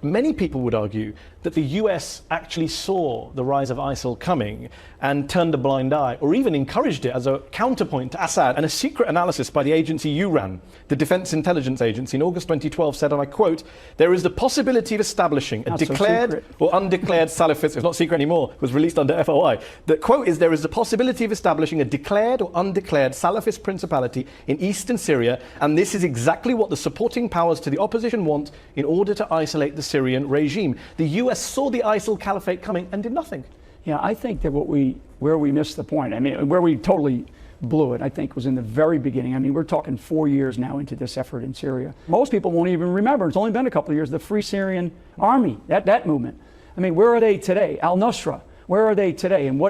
Many people would argue that the US actually saw the rise of ISIL coming and turned a blind eye, or even encouraged it as a counterpoint to Assad. And a secret analysis by the agency you ran, the Defense Intelligence Agency, in August 2012 said, and I quote, "There is the possibility of establishing a declared or undeclared Salafist," it's not secret anymore, it was released under FOI. The quote is, "There is the possibility of establishing a declared or undeclared Salafist principality in eastern Syria, and this is exactly what the supporting powers to the opposition want in order to isolate the Syrian regime." The US saw the ISIL caliphate coming and did nothing. Yeah, I think that where we missed the point, I mean, where we totally blew it, I think, was in the very beginning. I mean, we're talking 4 years now into this effort in Syria. Most people won't even remember. It's only been a couple of years. The Free Syrian Army, that movement. I mean, where are they today? Al-Nusra, where are they today? And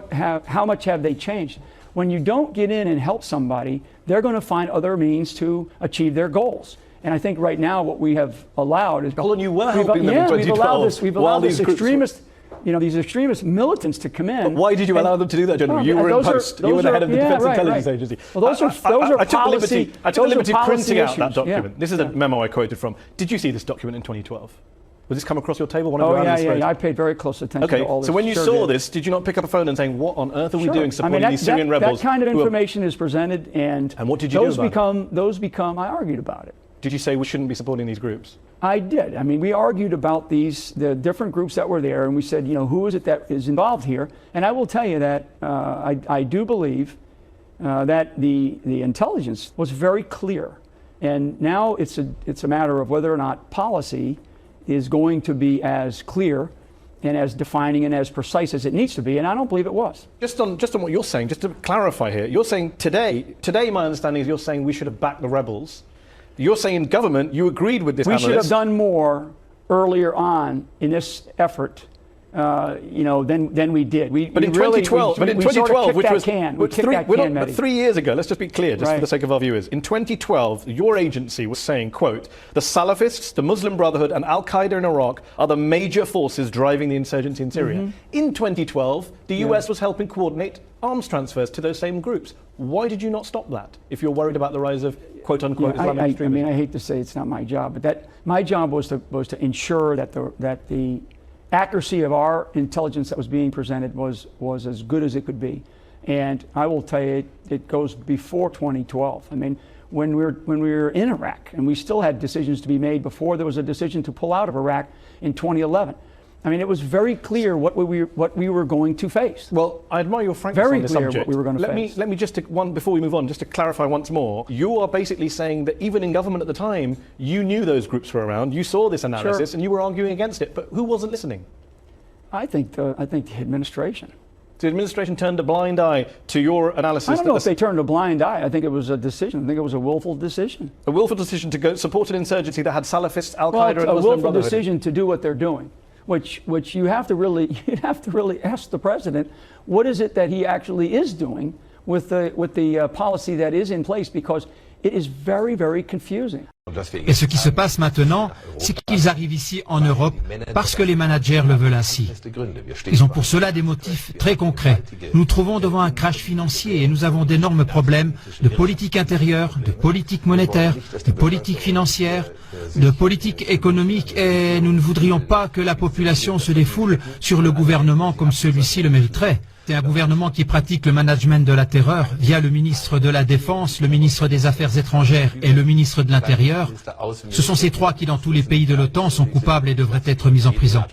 how much have they changed? When you don't get in and help somebody, they're going to find other means to achieve their goals. And I think right now what we have allowed is... Hold on, you were helping them in 2012. We've allowed this extremist... You know, these extremist militants to come in. But why did you allow them to do that, General? You were in post. You were the head of the Defense Intelligence Agency. Well, those are policy. I took the liberty of printing out that document. Yeah. This is a memo I quoted from. Did you see this document in 2012? Was this come across your table? I paid very close attention to all this. So when you saw this, did you not pick up a phone and saying, what on earth are we doing supporting these Syrian rebels? That kind of information is presented, and what did you do about it? Those become, I argued about it. Did you say we shouldn't be supporting these groups? I did. I mean, we argued about the different groups that were there, and we said, you know, who is it that is involved here? And I will tell you that I do believe that the intelligence was very clear. And now it's a matter of whether or not policy is going to be as clear and as defining and as precise as it needs to be, and I don't believe it was. Just on what you're saying, just to clarify here, you're saying today my understanding is you're saying we should have backed the rebels. You're saying in government, you agreed with this analyst. We should have done more earlier on in this effort, you know, than we did. But in 2012, which was 3 years ago, let's just be clear, just for the sake of our viewers. In 2012, your agency was saying, quote, "The Salafists, the Muslim Brotherhood, and Al-Qaeda in Iraq are the major forces driving the insurgency in Syria." Mm-hmm. In 2012, the US was helping coordinate arms transfers to those same groups. Why did you not stop that if you're worried about the rise of quote-unquote Islamic extremism? I mean, I hate to say it's not my job, but my job was to ensure that the accuracy of our intelligence that was being presented was as good as it could be. And I will tell you, it goes before 2012. I mean, when we were in Iraq, and we still had decisions to be made before there was a decision to pull out of Iraq in 2011. I mean, it was very clear what we were going to face. Well, I admire your frankness on this subject. Very clear what we were going to face. Let me just, before we move on, just to clarify once more, you are basically saying that even in government at the time, you knew those groups were around, you saw this analysis, and you were arguing against it. But who wasn't listening? I think the administration. The administration turned a blind eye to your analysis. I don't know if they turned a blind eye. I think it was a decision. I think it was a willful decision. A willful decision to go support an insurgency that had Salafists, Al-Qaeda, and Muslim Brotherhood. A willful decision to do what they're doing. Which you have to really ask the president, what is it that he actually is doing with the policy that is in place, because it is very, very confusing. Et ce qui se passe maintenant, c'est qu'ils arrivent ici en Europe parce que les managers le veulent ainsi. Ils ont pour cela des motifs très concrets. Nous nous trouvons devant un crash financier et nous avons d'énormes problèmes de politique intérieure, de politique monétaire, de politique financière, de politique économique, et nous ne voudrions pas que la population se défoule sur le gouvernement comme celui-ci le mériterait. C'est un gouvernement qui pratique le management de la terreur via le ministre de la Défense, le ministre des Affaires étrangères et le ministre de l'Intérieur. Ce sont ces trois qui, dans tous les pays de l'OTAN, sont coupables et devraient être mis en prison.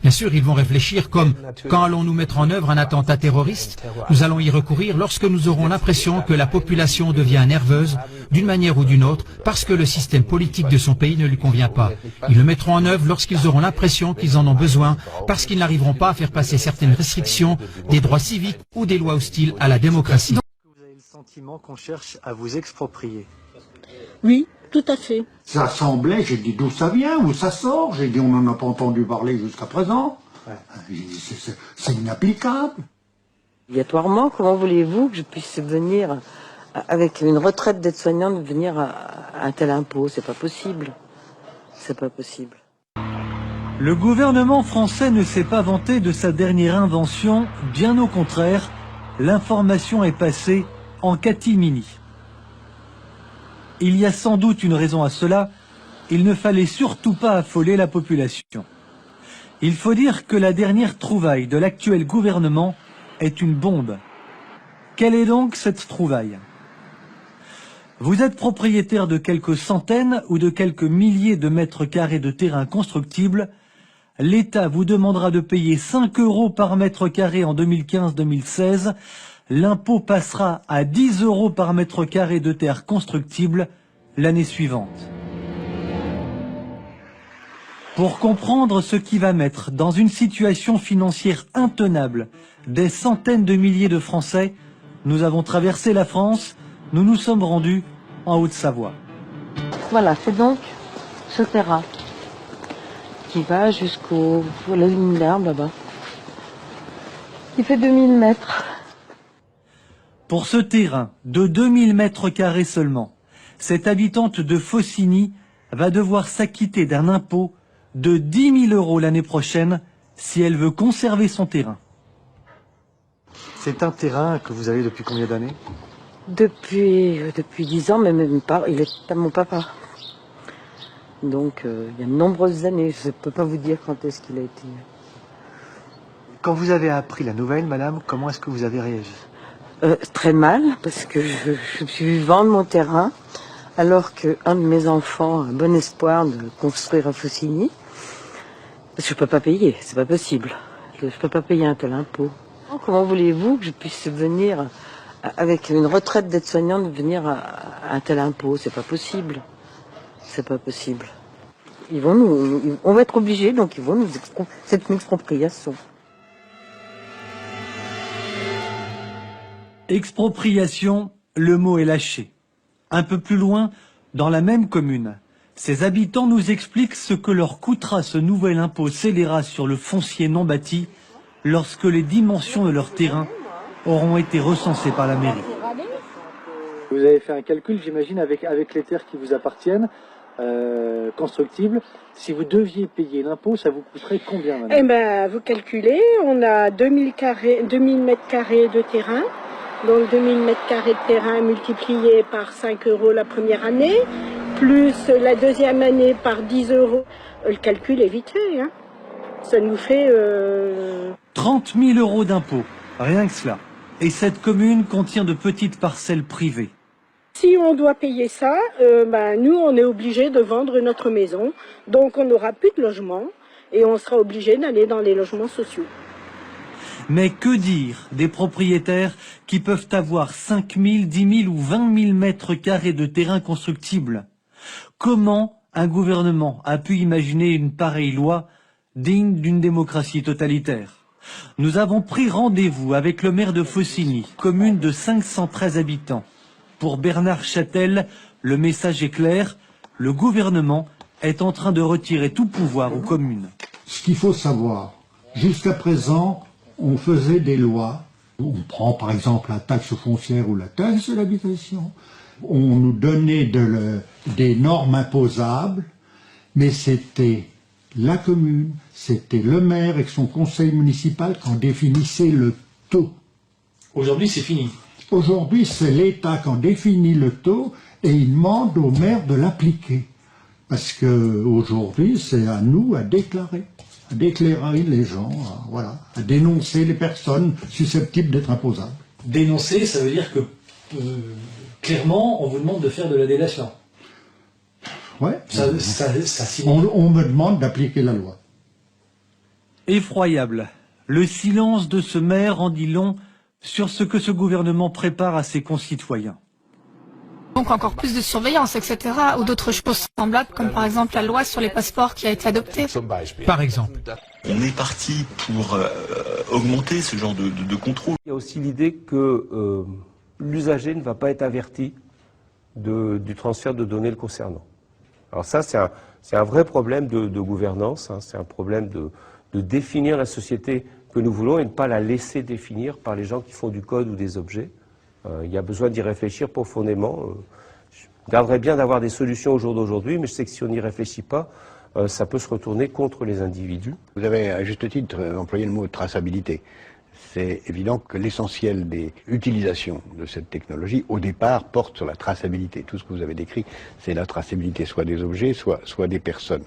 Bien sûr, ils vont réfléchir comme quand allons-nous mettre en œuvre un attentat terroriste? Nous allons y recourir lorsque nous aurons l'impression que la population devient nerveuse d'une manière ou d'une autre parce que le système politique de son pays ne lui convient pas. Ils le mettront en œuvre lorsqu'ils auront l'impression qu'ils en ont besoin parce qu'ils n'arriveront pas à faire passer certaines restrictions des droits civiques ou des lois hostiles à la démocratie. Vous avez le sentiment qu'on cherche à vous exproprier? Oui, tout à fait. Ça semblait, j'ai dit d'où ça vient, où ça sort, j'ai dit on n'en a pas entendu parler jusqu'à présent. Ouais. C'est inapplicable. Obligatoirement, comment voulez-vous que je puisse venir, avec une retraite d'aide-soignante, venir à un tel impôt? C'est pas possible. C'est pas possible. Le gouvernement français ne s'est pas vanté de sa dernière invention, bien au contraire, l'information est passée en catimini. Il y a sans doute une raison à cela, il ne fallait surtout pas affoler la population. Il faut dire que la dernière trouvaille de l'actuel gouvernement est une bombe. Quelle est donc cette trouvaille? Vous êtes propriétaire de quelques centaines ou de quelques milliers de mètres carrés de terrain constructible. L'État vous demandera de payer 5 € par mètre carré en 2015-2016. L'impôt passera à 10 € par mètre carré de terre constructible l'année suivante. Pour comprendre ce qui va mettre dans une situation financière intenable des centaines de milliers de Français, nous avons traversé la France, nous nous sommes rendus en Haute-Savoie. Voilà, c'est donc ce terrain qui va jusqu'au la ligne d'herbe là-bas. Il fait 2000 mètres. Pour ce terrain de 2000 mètres carrés seulement, cette habitante de Faucigny va devoir s'acquitter d'un impôt de 10 000 € l'année prochaine si elle veut conserver son terrain. C'est un terrain que vous avez depuis combien d'années? Depuis 10 ans, mais même pas. Il est à mon papa. Donc il y a de nombreuses années. Je ne peux pas vous dire quand est-ce qu'il a été. Quand vous avez appris la nouvelle, madame, comment est-ce que vous avez réagi? Très mal, parce que je me suis vu vendre mon terrain, alors qu'un de mes enfants a bon espoir de construire à Faucigny. Parce que je peux pas payer, c'est pas possible. Je peux pas payer un tel impôt. Comment voulez-vous que je puisse venir, avec une retraite d'aide-soignante, venir à un tel impôt? C'est pas possible. C'est pas possible. On va être obligés, donc ils vont nous c'est une expropriation. Expropriation, le mot est lâché. Un peu plus loin, dans la même commune, ces habitants nous expliquent ce que leur coûtera ce nouvel impôt scélérat sur le foncier non bâti lorsque les dimensions de leur terrain auront été recensées par la mairie. Vous avez fait un calcul, j'imagine, avec les terres qui vous appartiennent, constructibles. Si vous deviez payer l'impôt, ça vous coûterait combien, madame? Eh ben, vous calculez, on a 2000 mètres carrés de terrain. Donc 2000 mètres carrés de terrain multiplié par 5 € la première année, plus la deuxième année par 10 €. Le calcul est vite fait, hein. Ça nous fait 30 000 € d'impôts, rien que cela. Et cette commune contient de petites parcelles privées. Si on doit payer ça, nous on est obligé de vendre notre maison, donc on n'aura plus de logement et on sera obligé d'aller dans les logements sociaux. Mais que dire des propriétaires qui peuvent avoir 5 000, 10 000 ou 20 000 mètres carrés de terrain constructible? Comment un gouvernement a pu imaginer une pareille loi digne d'une démocratie totalitaire? Nous avons pris rendez-vous avec le maire de Faucigny, commune de 513 habitants. Pour Bernard Châtel, le message est clair, le gouvernement est en train de retirer tout pouvoir aux communes. Ce qu'il faut savoir, jusqu'à présent, on faisait des lois. On prend par exemple la taxe foncière ou la taxe de l'habitation. On nous donnait des normes imposables, mais c'était la commune, c'était le maire avec son conseil municipal qui en définissait le taux. Aujourd'hui, c'est fini. Aujourd'hui, c'est l'État qui en définit le taux et il demande au maire de l'appliquer. Parce qu'aujourd'hui, c'est à nous à déclarer les gens, à dénoncer les personnes susceptibles d'être imposables. Dénoncer, ça veut dire que, clairement, on vous demande de faire de la délation. Ouais. On me demande d'appliquer la loi. Effroyable. Le silence de ce maire en dit long sur ce que ce gouvernement prépare à ses concitoyens. Donc encore plus de surveillance, etc. ou d'autres choses semblables, comme par exemple la loi sur les passeports qui a été adoptée. Par exemple. On est parti pour augmenter ce genre de contrôle. Il y a aussi l'idée que l'usager ne va pas être averti du transfert de données le concernant. Alors ça, c'est un vrai problème de gouvernance, hein, c'est un problème de définir la société que nous voulons et ne pas la laisser définir par les gens qui font du code ou des objets. Il y a besoin d'y réfléchir profondément. Je garderais bien d'avoir des solutions au jour d'aujourd'hui, mais je sais que si on n'y réfléchit pas, ça peut se retourner contre les individus. Vous avez à juste titre employé le mot traçabilité. C'est évident que l'essentiel des utilisations de cette technologie, au départ, porte sur la traçabilité. Tout ce que vous avez décrit, c'est la traçabilité soit des objets, soit des personnes.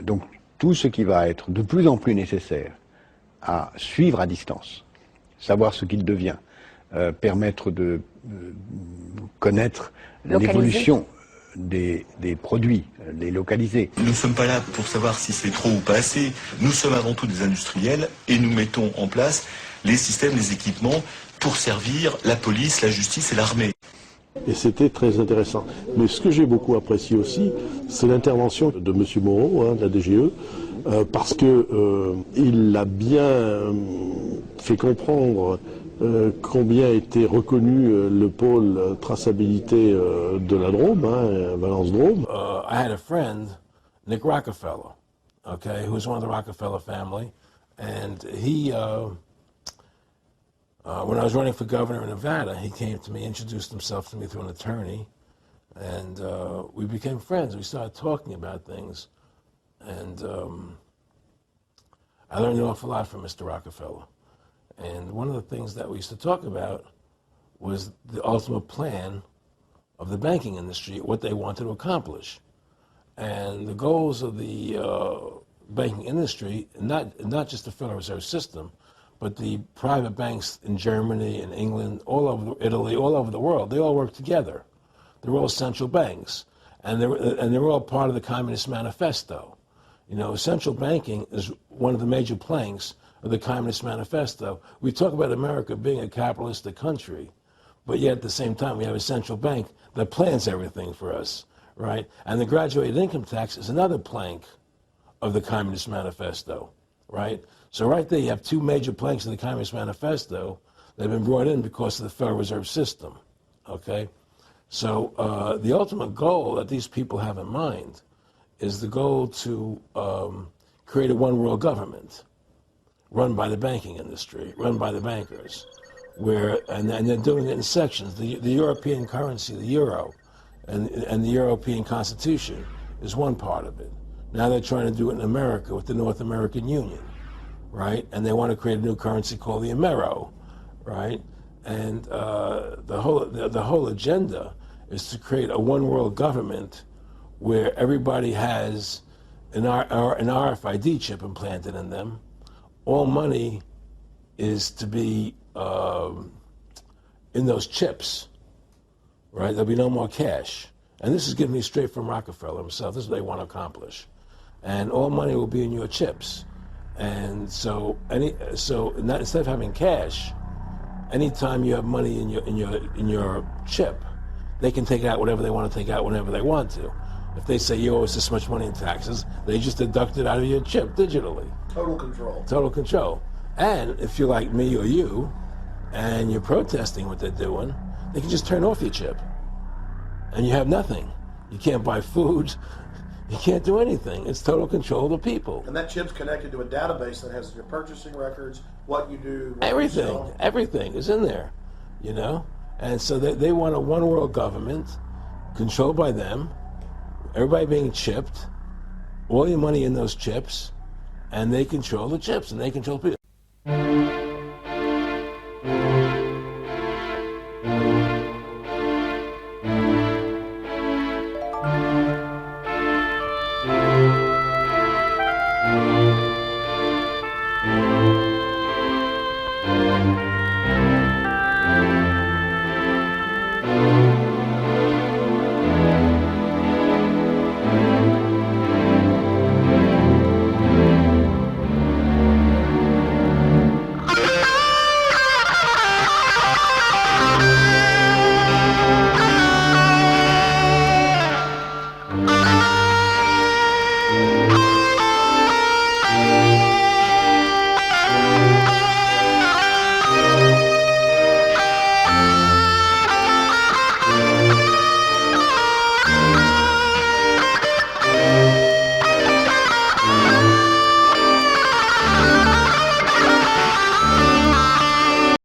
Donc tout ce qui va être de plus en plus nécessaire à suivre à distance, savoir ce qu'il devient, permettre de connaître l'évolution des produits, les localiser. Nous ne sommes pas là pour savoir si c'est trop ou pas assez. Nous sommes avant tout des industriels et nous mettons en place les systèmes, les équipements pour servir la police, la justice et l'armée. Et c'était très intéressant. Mais ce que j'ai beaucoup apprécié aussi, c'est l'intervention de M. Moreau, de la DGE, parce qu'il a bien fait comprendre combien était reconnu le pôle traçabilité de la Drôme, Valence-Drôme. I had a friend, Nick Rockefeller, okay, who's one of the Rockefeller family, and he, when I was running for governor in Nevada, he came to me, introduced himself to me through an attorney, and we became friends. We started talking about things, and I learned an awful lot from Mr. Rockefeller. And one of the things that we used to talk about was the ultimate plan of the banking industry, what they wanted to accomplish. And the goals of the banking industry, not just the Federal Reserve System, but the private banks in Germany and England, all over Italy, all over the world, they all work together. They're all central banks, and they're all part of the Communist Manifesto. You know, central banking is one of the major planks of the Communist Manifesto. We talk about America being a capitalistic country, but yet at the same time we have a central bank that plans everything for us, right? And the graduated income tax is another plank of the Communist Manifesto, right? So right there you have two major planks of the Communist Manifesto that have been brought in because of the Federal Reserve System, okay? So the ultimate goal that these people have in mind is the goal to create a one world government run by the banking industry, run by the bankers, and they're doing it in sections. The European currency, the euro, and the European Constitution is one part of it. Now they're trying to do it in America with the North American Union, right? And they want to create a new currency called the Amero, right? And the whole agenda is to create a one world government where everybody has an RFID chip implanted in them. All money is to be in those chips, right? There'll be no more cash. And this is given me straight from Rockefeller himself. This is what they want to accomplish. And all money will be in your chips. And so instead of having cash, anytime you have money in your chip, they can take out whatever they want to take out whenever they want to. If they say you owe us this much money in taxes, they just deduct it out of your chip digitally. Total control. Total control. And if you're like me or you, and you're protesting what they're doing, they can just turn off your chip. And you have nothing. You can't buy food. You can't do anything. It's total control of the people. And that chip's connected to a database that has your purchasing records, what you do, what everything. you sell. Everything is in there, you know? And so they want a one world government controlled by them, everybody being chipped, all your money in those chips, and they control the chips and they control people.